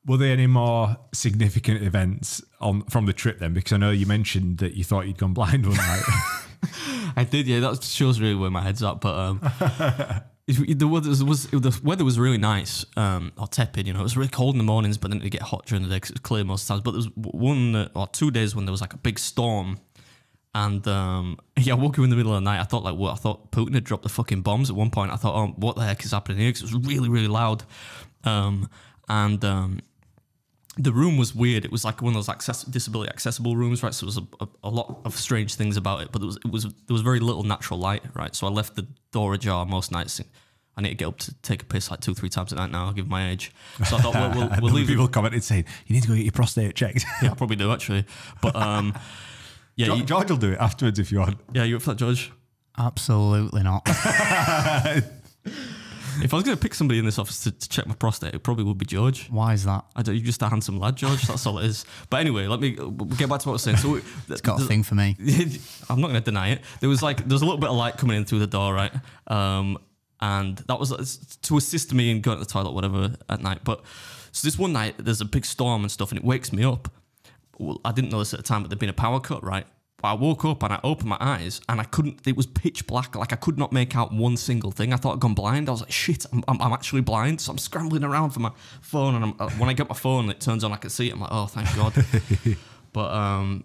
Were there any more significant events from the trip then? Because I know you mentioned that you thought you'd gone blind one night. I did, yeah. That shows really where my head's at. But the weather was really nice, or tepid. It was really cold in the mornings, but then it'd get hot during the day because it was clear most times. But there was 1 or 2 days when there was like a big storm, and I woke up in the middle of the night. I thought I thought Putin had dropped the fucking bombs at one point. I thought, oh, what the heck is happening here? Because it was really, really loud, the room was weird. It was like one of those disability accessible rooms, right? So there was a lot of strange things about it, but there was very little natural light, right? So I left the door ajar most nights. I need to get up to take a piss like 2-3 times a night now, given my age. So I thought we'll leave. People commented saying you need to go get your prostate checked. Yeah, I probably do actually. But yeah, George will do it afterwards if you want. Yeah, you up for that, George? Absolutely not. If I was going to pick somebody in this office to check my prostate, it probably would be George. Why is that? You're just a handsome lad, George. That's all it is. But anyway, let me get back to what I was saying. So it's got a thing for me. I'm not going to deny it. There was a little bit of light coming in through the door, right? And that was to assist me in going to the toilet, whatever, at night. But so this one night, there's a big storm and stuff, and it wakes me up. Well, I didn't know this at the time, but there'd been a power cut, right? I woke up and I opened my eyes and it was pitch black. Like I could not make out one single thing. I thought I'd gone blind. I was like, shit, I'm actually blind. So I'm scrambling around for my phone. And when I get my phone and it turns on, I can see it. I'm like, oh, thank God. But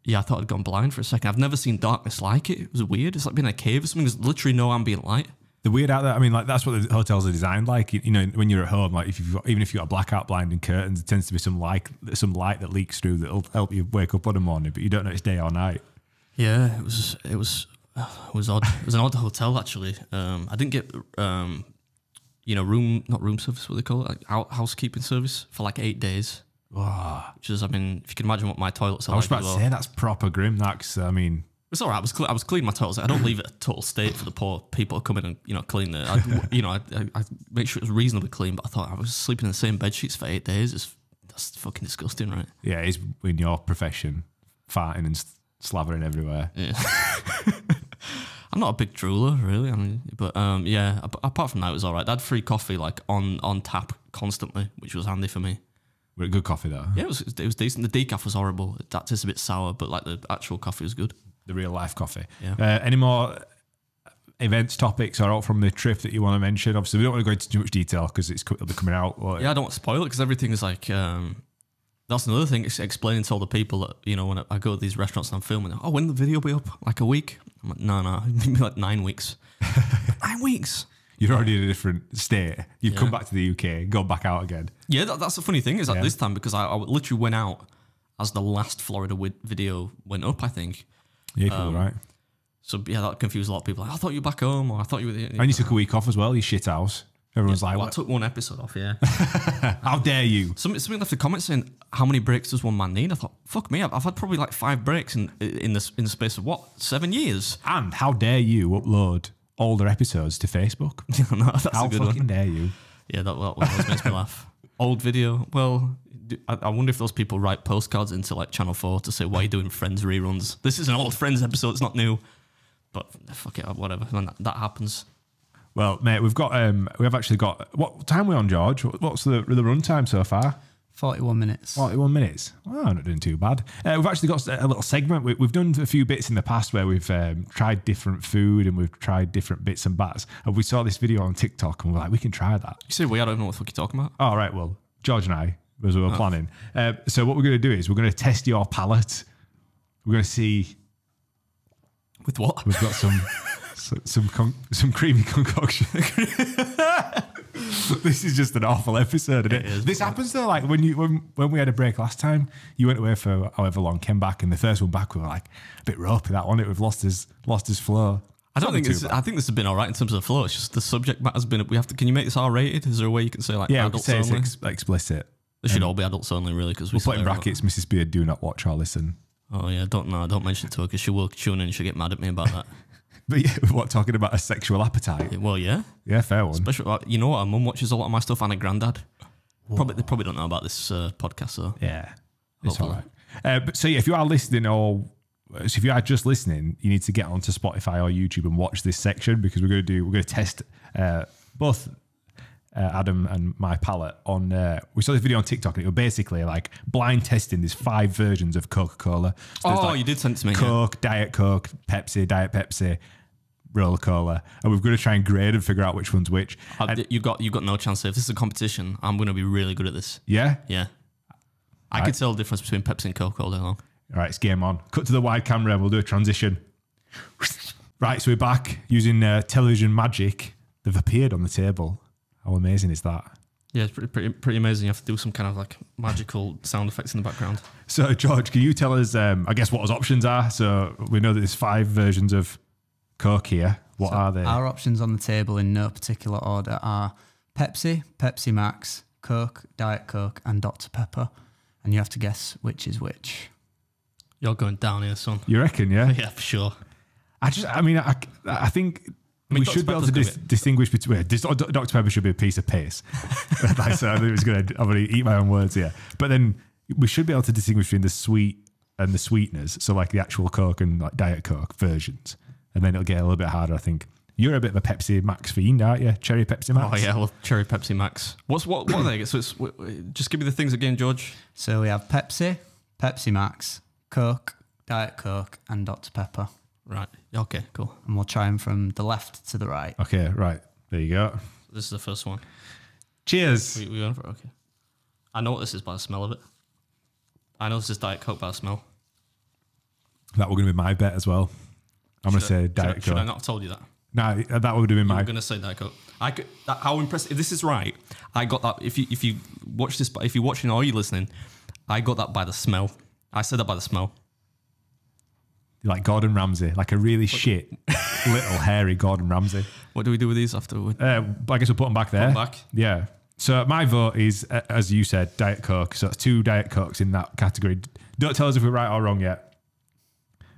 yeah, I thought I'd gone blind for a second. I've never seen darkness like it. It was weird. It's like being in a cave or something. There's literally no ambient light. The weird out there, I mean, like that's what the hotels are designed like. You know, when you're at home, like even if you've got a blackout blind and curtains, it tends to be some light that leaks through that'll help you wake up on the morning, but you don't know it's day or night. Yeah, it was odd. It was an odd hotel actually. I didn't get not room service, what they call it, like housekeeping service for like 8 days. Wow. Which is, I mean, if you can imagine what my toilets are. I was about to say that's proper grim. That's I it's all right. I was cleaning my toilets. I don't leave it a total state for the poor people who come in and clean it. I make sure it was reasonably clean. But I thought I was sleeping in the same bed sheets for 8 days. That's fucking disgusting, right? Yeah, it's in your profession, farting and slavering everywhere. Yeah. I'm not a big drooler, really. I mean, but yeah. Apart from that, it was all right. I had free coffee like on tap constantly, which was handy for me. Were it good coffee though? Yeah, it was decent. The decaf was horrible. That tastes a bit sour, but like the actual coffee was good. The real life coffee. Yeah. Any more events, topics, or out from the trip that you want to mention? Obviously, we don't want to go into too much detail because it'll be coming out. Yeah, I don't want to spoil it because everything is like. That's another thing. It's explaining to all the people that when I go to these restaurants and I'm filming. Oh, when the video be up? Like a week? I'm like, no, maybe like 9 weeks. 9 weeks. You're already in a different state. You've come back to the UK, gone back out again. Yeah, that's the funny thing is that this time because I literally went out as the last Florida video went up. I think. Yeah, you feel right. So yeah, that confused a lot of people. Like, I thought you were back home, or I thought you were. And you took a week off as well. You shit house. Everyone's like, well, I took one episode off. Yeah. How dare you? Somebody left a comment saying, "How many breaks does one man need?" I thought, "Fuck me, I've had probably like 5 breaks in the space of what 7 years." And how dare you upload older episodes to Facebook? No, that's how a good fucking one. dare you? Yeah, that always makes me laugh. Old video. Well, I wonder if those people write postcards into like Channel 4 to say, "Why are you doing Friends reruns? This is an old Friends episode. It's not new." But fuck it, whatever. When that happens. Well, mate, we have actually got, what time are we on, George? What's the run time so far? 41 minutes. 41 minutes. Well, I'm not doing too bad. We've actually got a little segment. We've done a few bits in the past where we've tried different food and we've tried different bits and bats. And we saw this video on TikTok and we're like, we can try that. You say we? I don't know what the fuck you're talking about. All right, well, George and I, as we were planning. So what we're going to do is we're going to test your palate. We're going to see... With what? We've got some creamy concoction. This is just an awful episode, isn't it? This happens though, like when we had a break last time, you went away for however long, came back, and the first one back we were like a bit ropey. That one, we've lost his flow. I think this has been all right in terms of the flow. It's just the subject matter's been. Can you make this R-rated? Is there a way you can say like adults only? It's explicit. They should all be adults only, really, because we'll put in brackets. Mrs. Beard, do not watch or listen. Oh yeah, don't mention it to her because she will tune in and she'll get mad at me about that. But yeah, what, talking about a sexual appetite? Well, yeah. Yeah, fair one. Especially, you know what, our mum watches a lot of my stuff and her granddad. They probably don't know about this podcast, though. Yeah, it's all right. But so yeah, if you are listening if you are just listening, you need to get onto Spotify or YouTube and watch this section because we're going to test both Adam and my palate on. We saw this video on TikTok and it was basically like blind testing. There's 5 versions of Coca-Cola. So you did send it to me. Coke, Diet Coke, Pepsi, Diet Pepsi, Roller Cola, and we've got to try and grade and figure out which one's which. You've got no chance. If this is a competition, I'm going to be really good at this. Yeah? Yeah. I could tell the difference between Pepsi and Coke all day long. All right, it's game on. Cut to the wide camera and we'll do a transition. Right, so we're back using television magic. They've appeared on the table. How amazing is that? Yeah, it's pretty amazing. You have to do some kind of like magical sound effects in the background. So, George, can you tell us, I guess, what his options are? So we know that there's 5 versions of Coke here. What are they? Our options on the table in no particular order are Pepsi, Pepsi Max, Coke, Diet Coke, and Dr. Pepper. And you have to guess which is which. You're going down here, son. You reckon, yeah? Yeah, for sure. I think we Dr. should be able to Pepper's distinguish between... Dr. Pepper should be a piece of piss. Like, so I think I'm going to eat my own words here. But then we should be able to distinguish between the sweet and the sweeteners. So like the actual Coke and like Diet Coke versions. And then it'll get a little bit harder, I think. You're a bit of a Pepsi Max fiend, aren't you? Cherry Pepsi Max? Oh yeah, well, cherry Pepsi Max. What are they? So it's just give me the things again, George. So we have Pepsi, Pepsi Max, Coke, Diet Coke, and Dr. Pepper. Right. Okay. Cool. And we'll try them from the left to the right. Okay, right. There you go. This is the first one. Cheers. We going for it? Okay. I know what this is by the smell of it. I know this is Diet Coke by the smell. That was going to be my bet as well. I'm going to say Diet Coke. Should I not have told you that? No, that would have been my... I'm going to say Diet Coke. How impressive! If this is right, I got that. If you watch this, if you're watching or you're listening, I got that by the smell. I said that by the smell. Like Gordon Ramsay, like a really shit little hairy Gordon Ramsay. What do we do with these after? I guess we'll put them back there. Put 'em back. Yeah. So my vote is, as you said, Diet Coke. So it's 2 Diet Cokes in that category. Don't tell us if we're right or wrong yet.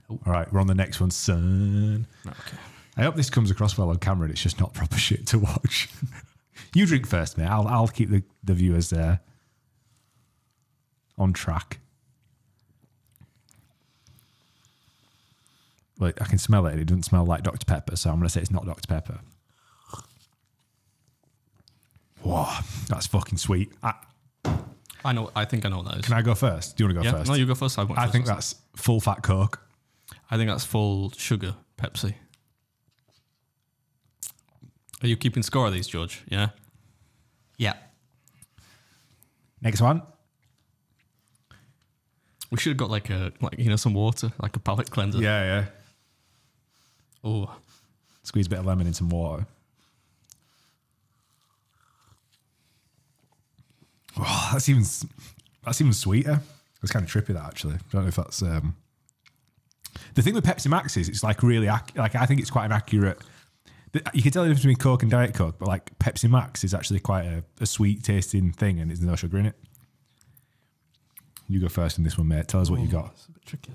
All right, we're on the next one, son. Okay. I hope this comes across well on camera and it's just not proper shit to watch. You drink first, mate. I'll keep the viewers on track. Like, I can smell it. It doesn't smell like Dr. Pepper, so I'm going to say it's not Dr. Pepper. Whoa, that's fucking sweet. I know. I think I know what that is. Can I go first? Do you want to go first? No, you go first. I think that's full fat Coke. I think that's full sugar Pepsi. Are you keeping score of these, George? Yeah. Yeah. Next one. We should have got like some water, like a palate cleanser. Yeah, yeah. Oh, Squeeze a bit of lemon in some water. Oh, that's even sweeter. It's kind of trippy, that, actually. I don't know if that's... The thing with Pepsi Max is it's like really... like I think it's quite an accurate... You can tell the difference between Coke and Diet Coke, but like Pepsi Max is actually quite a sweet tasting thing and there's no sugar in it. You go first in this one, mate. Tell us what you got. It's a bit tricky.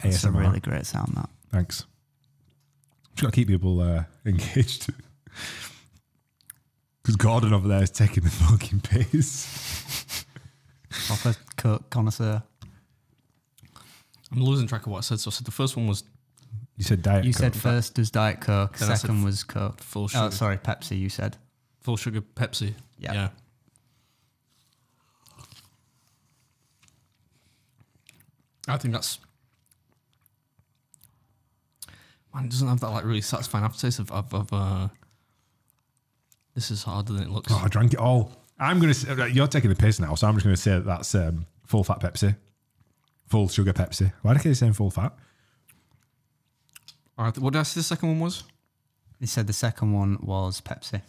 It's a ASMR. really great sound, that. Thanks. Just got to keep people engaged. Because Gordon over there is taking the fucking piss. Proper Coke connoisseur. I'm losing track of what I said. So I said the first one was You said Diet You Coke. said first was Diet Coke, Then I said second was Coke. full sugar. Oh, sorry, Pepsi, you said. full sugar Pepsi. Yeah. Yeah. I think that's... Man, it doesn't have that like really satisfying aftertaste of this is harder than it looks. Oh, I drank it all. I'm going to... You're taking the piss now, so I'm just going to say that that's full fat Pepsi. Full sugar Pepsi. Why did I keep saying full fat? All right, what did I say the second one was? You said the second one was Pepsi.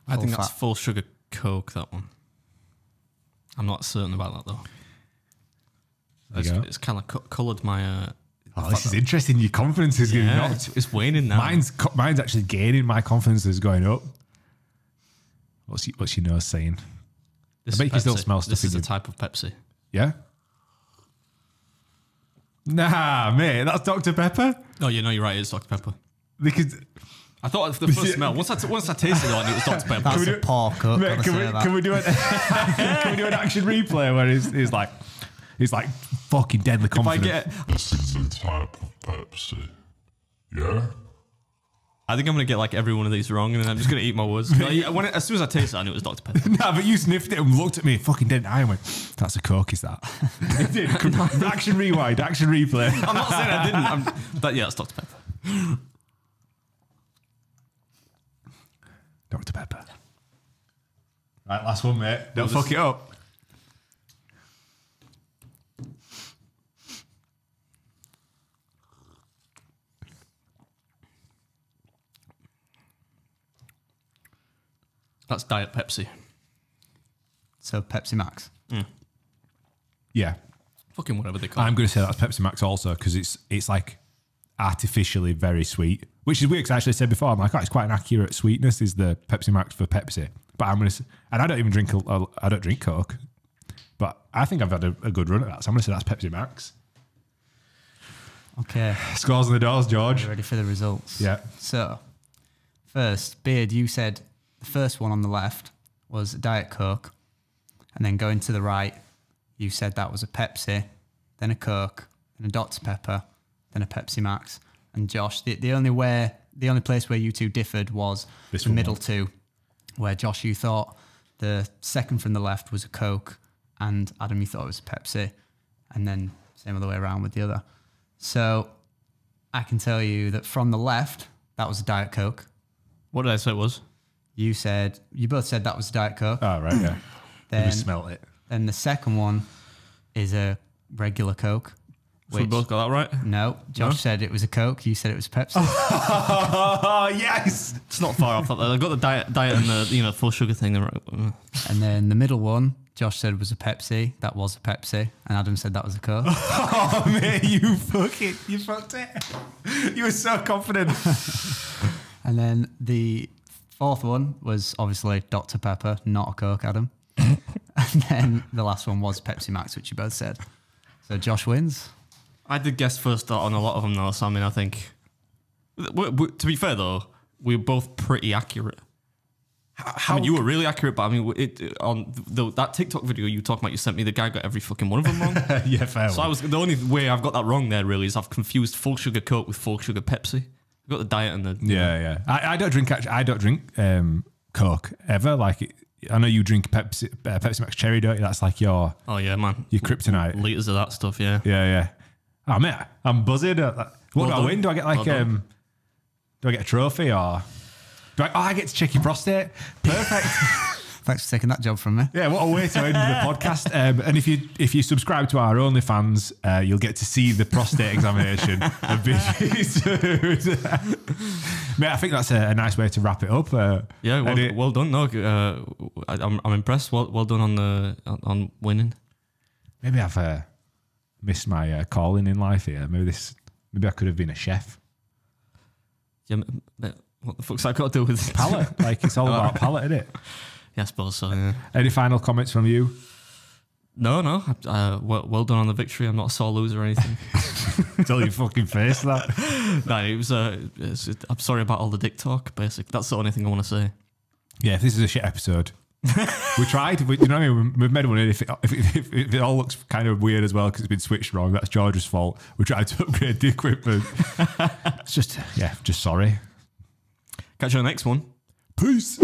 I think Full that's fat. full sugar Coke, that one. I'm not certain about that though. There you go. It's kind of coloured my... Oh, this is interesting. Your confidence is getting yeah, knocked. it's waning now. Mine's actually gaining. My confidence is going up. What's your nose saying? This I bet is you can still Pepsi. smell stuff This in is a your- type of Pepsi. Yeah? Nah, mate, that's Dr. Pepper. Oh, you know, you're right. It's Dr. Pepper. Because I thought the first smell. Once I tasted it, I knew it was Dr. Pepper. That's a poor Coke, mate, gotta say that. can we do it? Can we do an action replay where he's like fucking deadly If I confident? get, This is a type of Pepsi. Yeah? I think I'm gonna get like every one of these wrong, and then I'm just gonna eat my words. As soon as I tasted it, I knew it was Dr. Pepper. Nah, but you sniffed it and looked at me fucking dead in the eye and went, "That's a Coke, is that?" It did. Action rewind, action replay. I'm not saying I didn't. But yeah, it's Dr. Pepper. Dr. Pepper. Right, last one, mate. Don't Well, fuck it up. That's Diet Pepsi. So Pepsi Max. Yeah. Fucking whatever they call I'm it. going to say that's Pepsi Max also because it's like artificially very sweet, which is weird because I actually said before, I'm like, oh, it's quite an accurate sweetness is the Pepsi Max for Pepsi. But I'm going to, and I don't even drink, I don't drink Coke, but I think I've had a good run at that. So I'm going to say that's Pepsi Max. Okay. Scores on the doors, George. You ready for the results? Yeah. So, first, Beard, you said the first one on the left was Diet Coke. And then going to the right, you said that was a Pepsi, then a Coke, then a Dr. Pepper, then a Pepsi Max. And Josh, the only place where you two differed was the middle two, where Josh, you thought the second from the left was a Coke, and Adam, you thought it was a Pepsi, and then same other way around with the other. So I can tell you that from the left, that was a Diet Coke. What did I say it was? You both said that was a Diet Coke. Oh, right, yeah. Then, We smelt it. then the second one is a regular Coke. So we both got that right? No, Josh said it was a Coke. You said it was Pepsi. Oh, yes. It's not far off. I got the diet and the full sugar thing. And then the middle one, Josh said was a Pepsi. That was a Pepsi. And Adam said that was a Coke. Oh, mate, you fucked it. You were so confident. And then the fourth one was obviously Dr. Pepper, not a Coke, Adam. And then the last one was Pepsi Max, which you both said. So Josh wins. I did guess first on a lot of them though, so I mean, I think... to be fair though, we were both pretty accurate. I mean, you were really accurate, but I mean, that TikTok video you talking about, you sent me, the guy got every fucking one of them wrong. Yeah, fair. So the only way I've got that wrong there really is I've confused full sugar Coke with full sugar Pepsi. I've got the diet and the... Yeah. I don't drink Coke ever. Like, I know you drink Pepsi Max Cherry, don't you? That's like your... Oh yeah, man. Your kryptonite. Liters of that stuff, yeah. Yeah. Oh, mate, I'm buzzing. What do I win? Do I get like... do I get a trophy or... I get to check your prostate. Perfect. Thanks for taking that job from me. Yeah, what a way to end the podcast. And if you subscribe to our OnlyFans, you'll get to see the prostate examination of BeardMeatsFood. Mate, I think that's a nice way to wrap it up. Yeah, well done. No, I'm impressed. Well done on winning. Maybe I've missed my calling in life here. Maybe I could have been a chef. Yeah, what the fuck's that got to do with palate? Like, it's all about palate, isn't it? Yeah, I suppose so. Yeah. Any final comments from you? No. Well done on the victory. I'm not a sore loser or anything. Tell your fucking face that. No, it was. I'm sorry about all the dick talk. Basic. That's the only thing I want to say. Yeah, if this is a shit episode, we tried. You know what I mean? We've made one in. If it all looks kind of weird as well because it's been switched wrong, that's George's fault. We tried to upgrade the equipment. It's just sorry. Catch you on the next one. Peace.